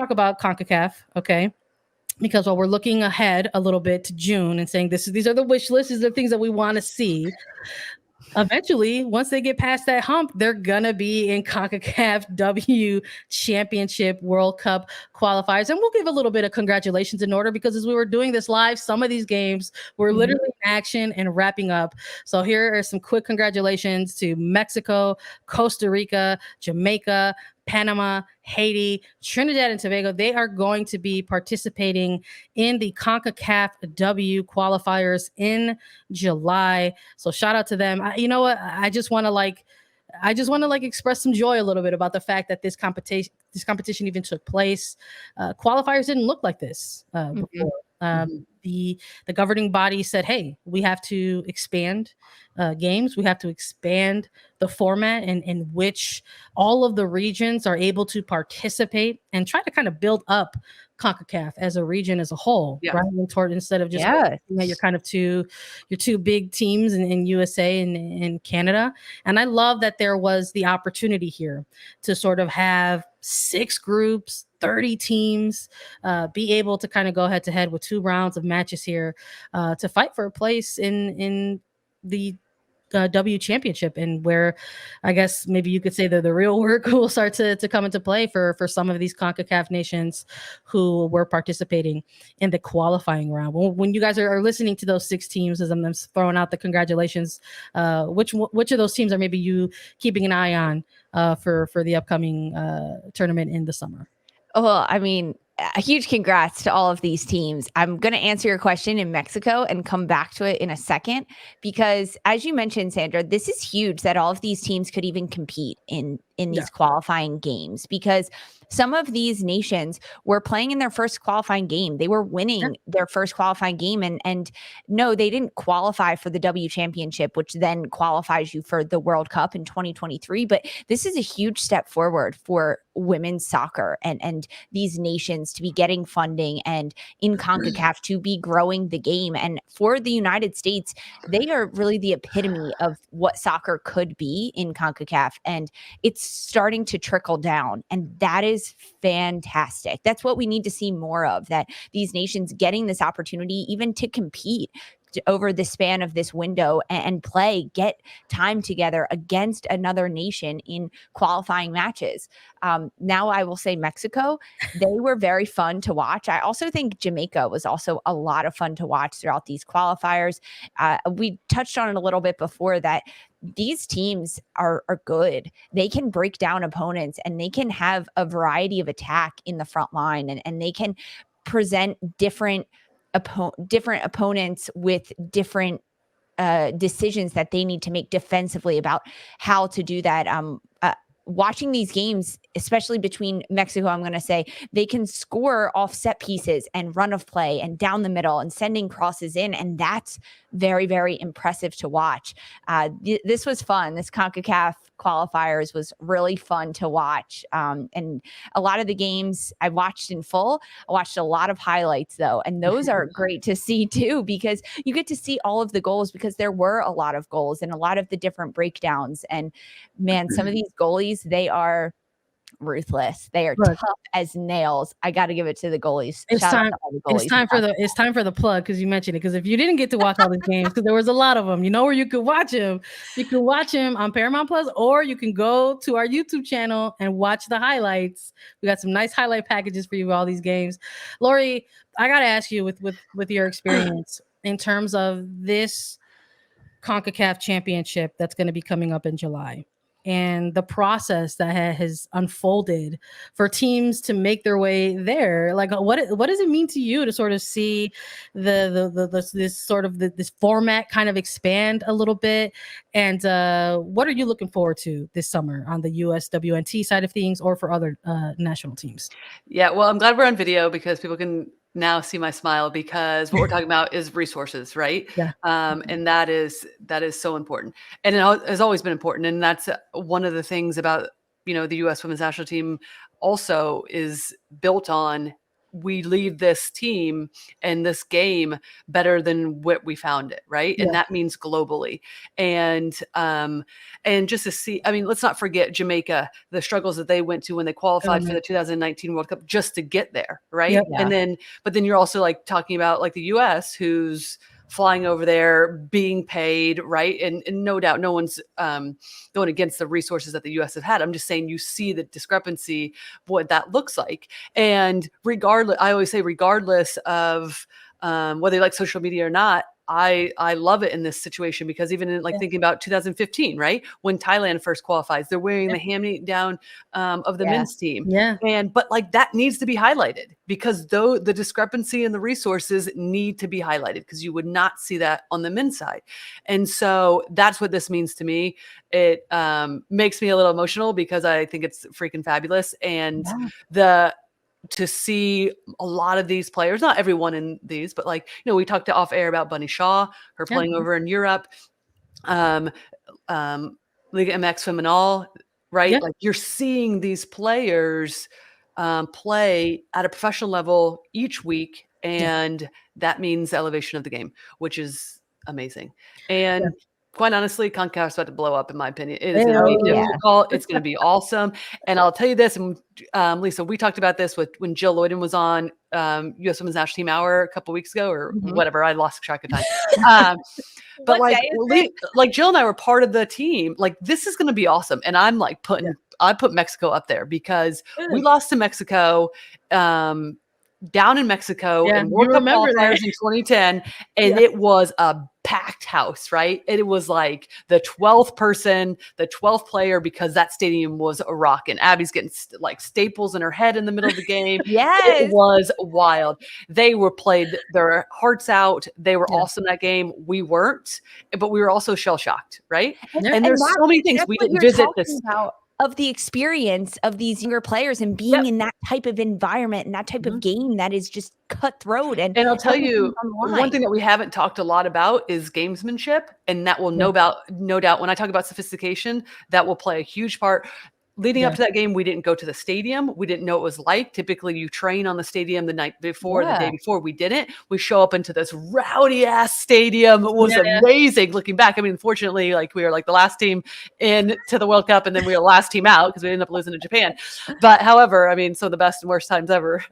talk about CONCACAF, okay? Because while we're looking ahead a little bit to June and saying these are the wish lists, these are the things that we want to see. Eventually, once they get past that hump, they're gonna be in CONCACAF W Championship World Cup Qualifiers. And we'll give a little bit of congratulations in order, because as we were doing this live, some of these games were literally in action and wrapping up. So here are some quick congratulations to Mexico, Costa Rica, Jamaica, Panama, Haiti, Trinidad and Tobago. They are going to be participating in the CONCACAF W qualifiers in July. So shout out to them. You know what? I just want to express some joy a little bit about the fact that this competition even took place. Qualifiers didn't look like this before. The governing body said, hey, we have to expand games. We have to expand the format in which all of the regions are able to participate and try to kind of build up CONCACAF as a region as a whole, right? Instead of just your kind of your two big teams in USA and Canada. And I love that there was the opportunity here to sort of have 6 groups, 30 teams, be able to kind of go head to head with 2 rounds of matches here to fight for a place in the W Championship, and where I guess maybe you could say that the real work will start to come into play for some of these CONCACAF nations who were participating in the qualifying round. When you guys are listening to those 6 teams, as I'm throwing out the congratulations, which of those teams are maybe you keeping an eye on for the upcoming tournament in the summer? Well, I mean, a huge congrats to all of these teams. I'm going to answer your question in Mexico and come back to it in a second, because as you mentioned, Sandra, this is huge that all of these teams could even compete in these qualifying games, because some of these nations were playing in their first qualifying game. They were winning their first qualifying game. And no, they didn't qualify for the W Championship, which then qualifies you for the World Cup in 2023. But this is a huge step forward for women's soccer and these nations to be getting funding, and in CONCACAF to be growing the game. And for the United States, they are really the epitome of what soccer could be in CONCACAF. And it's starting to trickle down. And that is fantastic. That's what we need to see more of, that these nations getting this opportunity even to compete over the span of this window and get time together against another nation in qualifying matches. Now I will say Mexico, they were very fun to watch. I also think Jamaica was also a lot of fun to watch throughout these qualifiers. We touched on it a little bit before that these teams are good. They can break down opponents, and they can have a variety of attack in the front line, and they can present different opponents with different decisions that they need to make defensively about how to do that. Watching these games, especially between Mexico, I'm going to say they can score off set pieces and run of play and down the middle and sending crosses in. And that's very, very impressive to watch. This was fun. This CONCACAF qualifiers was really fun to watch. And a lot of the games I watched in full. I watched a lot of highlights though. And those are great to see too, because you get to see all of the goals, because there were a lot of goals and a lot of the different breakdowns. And man, some of these goalies, they are ruthless. They are tough as nails. I got to give it to the goalies. It's time for the plug, because you mentioned it. Because if you didn't get to watch all these games, because there was a lot of them, you know where you could watch them. You can watch them on Paramount Plus, or you can go to our YouTube channel and watch the highlights. We got some nice highlight packages for you, all these games. Lori, I got to ask you, with your experience in terms of this CONCACAF championship that's going to be coming up in July, and the process that has unfolded for teams to make their way there. Like, what does it mean to you to sort of see this format kind of expand a little bit? And what are you looking forward to this summer on the USWNT side of things, or for other national teams? Yeah, well, I'm glad we're on video, because people can now see my smile, because what we're talking about is resources, right? Yeah. And that is so important, and it has always been important. And that's one of the things about, the U.S. women's national team also is built on we leave this team and this game better than what we found it, right? Yeah. And that means globally. And just to see, I mean, let's not forget Jamaica, the struggles that they went to when they qualified for the 2019 World Cup just to get there, right? Yep. And but then you're also like talking about like the US, who's flying over there, being paid, right? And no doubt no one's going against the resources that the US have had. I'm just saying you see the discrepancy, what that looks like. And regardless, I always say regardless of whether you like social media or not, I love it in this situation, because even in like thinking about 2015, right? When Thailand first qualifies, they're wearing the hand-me-down of the men's team. Yeah. But like that needs to be highlighted, because though the discrepancy in the resources need to be highlighted, because you would not see that on the men's side. And so that's what this means to me. It makes me a little emotional because I think it's freaking fabulous. And to see a lot of these players, not everyone in these, but like, you know, we talked off air about Bunny Shaw, her playing over in Europe, Liga MX Femenal, right? Yeah. Like you're seeing these players play at a professional level each week. And that means elevation of the game, which is amazing. And quite honestly, CONCACAF is about to blow up, in my opinion. It is going to be difficult. It's going to be awesome. And I'll tell you this, and Lisa, we talked about this when Jill Lloyden was on US Women's National Team Hour a couple weeks ago, or whatever. I lost track of time. But like Jill and I were part of the team. Like this is going to be awesome. And I'm like I put Mexico up there, because we lost to Mexico down in Mexico in World Cup qualifiers in 2010, and it was a packed house, right? And it was like the 12th person, the 12th player, because that stadium was a rock, and Abby's getting like staples in her head in the middle of the game. It was wild. They were played their hearts out. They were awesome that game. We weren't, but we were also shell shocked, right? And there's so many things we didn't visit this. Of the experience of these younger players and being in that type of environment and that type of game that is just cutthroat. And I'll tell you, one thing that we haven't talked a lot about is gamesmanship. And that will no doubt, when I talk about sophistication, that will play a huge part. Leading up to that game, we didn't go to the stadium. We didn't know what it was like. Typically, you train on the stadium the night before, the day before. We didn't. We show up into this rowdy-ass stadium. It was amazing looking back. I mean, unfortunately, like we were like the last team into the World Cup, and then we were the last team out because we ended up losing to Japan. But however, I mean, some of the best and worst times ever.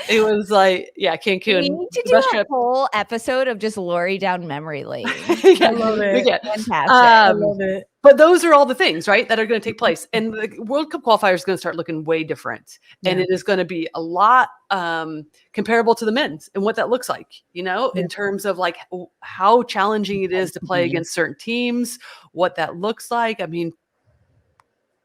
It was like, Cancun. We need to do a whole episode of just Lori down memory lane. I love it. Fantastic. I love it. But those are all the things, right, that are going to take place. And the World Cup qualifier is going to start looking way different. And it is going to be a lot comparable to the men's and what that looks like, you know, in terms of like how challenging it is to play against certain teams, what that looks like. I mean,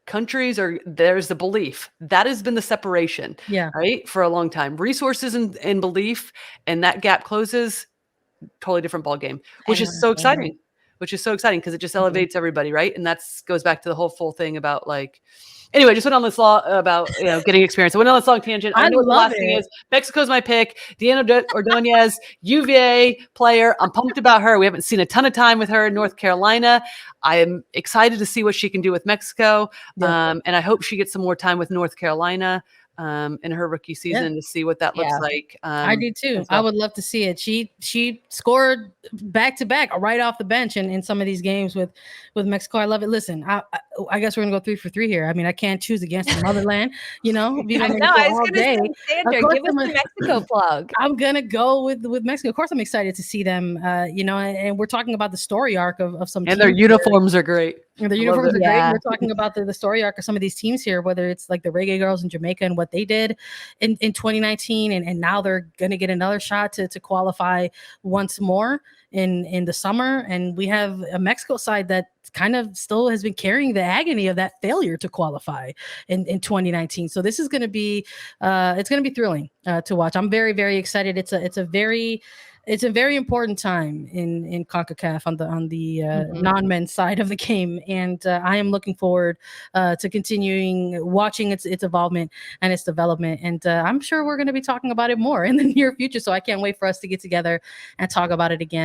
there's the belief that has been the separation, right, for a long time. Resources and belief, and that gap closes, totally different ball game, which is so exciting. Because it just elevates everybody, right? And that's goes back to the whole full thing about like, anyway, just went on this law about getting experience. I went on this long tangent. I know what the last thing is. Mexico's my pick. Deanna Ordonez, UVA player. I'm pumped about her. We haven't seen a ton of time with her in North Carolina. I am excited to see what she can do with Mexico. And I hope she gets some more time with North Carolina in her rookie season to see what that looks like. I do too. I would love to see it. She scored back to back right off the bench in some of these games with Mexico. I love it. Listen, I guess we're gonna go 3 for 3 here. I mean, I can't choose against the motherland, you know. I know. I was gonna say, Sandra, give us the Mexico plug. I'm gonna go with Mexico. Of course, I'm excited to see them. You know, and we're talking about the story arc of some. And their uniforms are great. The uniforms are great. We're talking about the story arc of some of these teams here, whether it's like the Reggae Girls in Jamaica and what they did in 2019, and now they're going to get another shot to qualify once more in the summer. And we have a Mexico side that kind of still has been carrying the agony of that failure to qualify in 2019. So this is going to be it's going to be thrilling to watch. I'm very, very excited. It's a very important time in CONCACAF on the non-men's side of the game, and I am looking forward to continuing watching its involvement and its development. And I'm sure we're going to be talking about it more in the near future. So I can't wait for us to get together and talk about it again